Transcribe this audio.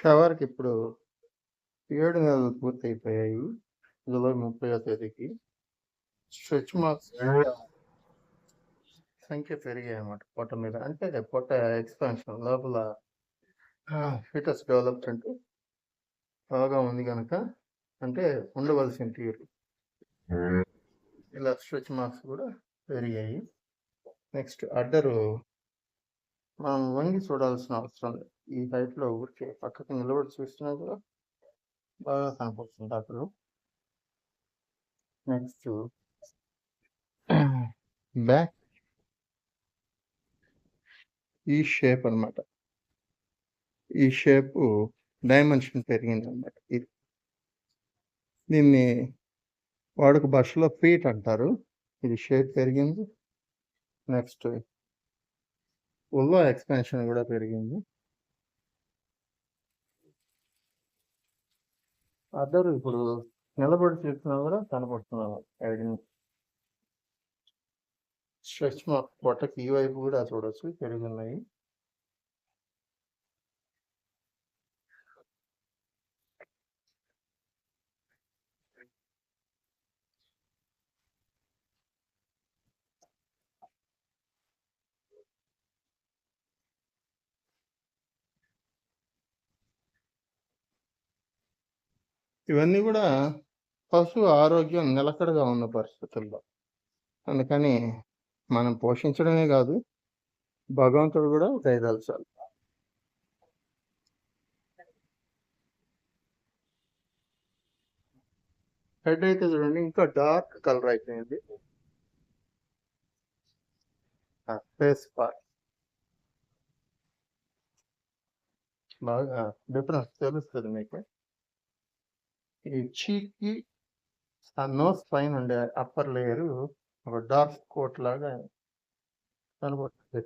షవర్‌కి ఇప్పుడు 7 నెలలు పూర్తయిపోయాయి. జూలై 30వ తేదీకి. స్ట్రెచ్ మార్క్స్ సంఖ్య పెరిగాయన్నమాట పొట్ట మీద. అంటే పొట్ట ఎక్స్‌పాన్షన్ లోపల ఫీటస్ డెవలప్‌మెంట్ బాగా ఉంది గనక అంటే ఉండవలసిన తీరు. ఇలా స్ట్రెచ్ మార్క్స్ కూడా పెరిగాయి. నెక్స్ట్ అడ్డరు మనం వంగి చూడాల్సిన అవసరం లేదు. ఈ హైట్‌లో ఊరికే పక్కకి నిలబడి చూస్తున్నా కూడా బాగా కనపడుతుంది అడ్డరు. నెక్స్ట్ బ్యాక్ ఈ షేప్ అన్నమాట. ఈ షేపు డైమెన్షన్ పెరిగిందన్నమాట. దీన్ని వాడుక భాషలో ఫీట్ అంటారు. ఇది షేప్ పెరిగింది. నెక్స్ట్ ఉల్వా ఎక్స్పాన్షన్ కూడా పెరిగింది. అద్దరు ఇప్పుడు నిలబడి చూసినా కూడా కనపడుతున్నారు. స్ట్రెచ్ మార్క్ పొట్టకి ఈ వైపు కూడా చూడొచ్చు పెరుగున్నాయి. ఇవన్నీ కూడా పశువు ఆరోగ్యం నిలకడగా ఉన్న పరిస్థితుల్లో. అందుకని మనం పోషించడమే కాదు, భగవంతుడు కూడా దయదలచాలి. హెడ్ అయితే చూడండి ఇంకా డార్క్ కలర్ అయిపోయింది. ఫేస్ పార్ట్ బాగా డిఫరెన్స్ తెలుస్తుంది మీకు. ఈ చీక్కి ఆ నోస్ పైన ఉండే అప్పర్ లేయర్ ఒక డార్క్ కోట్ లాగా కనబడుతుంది.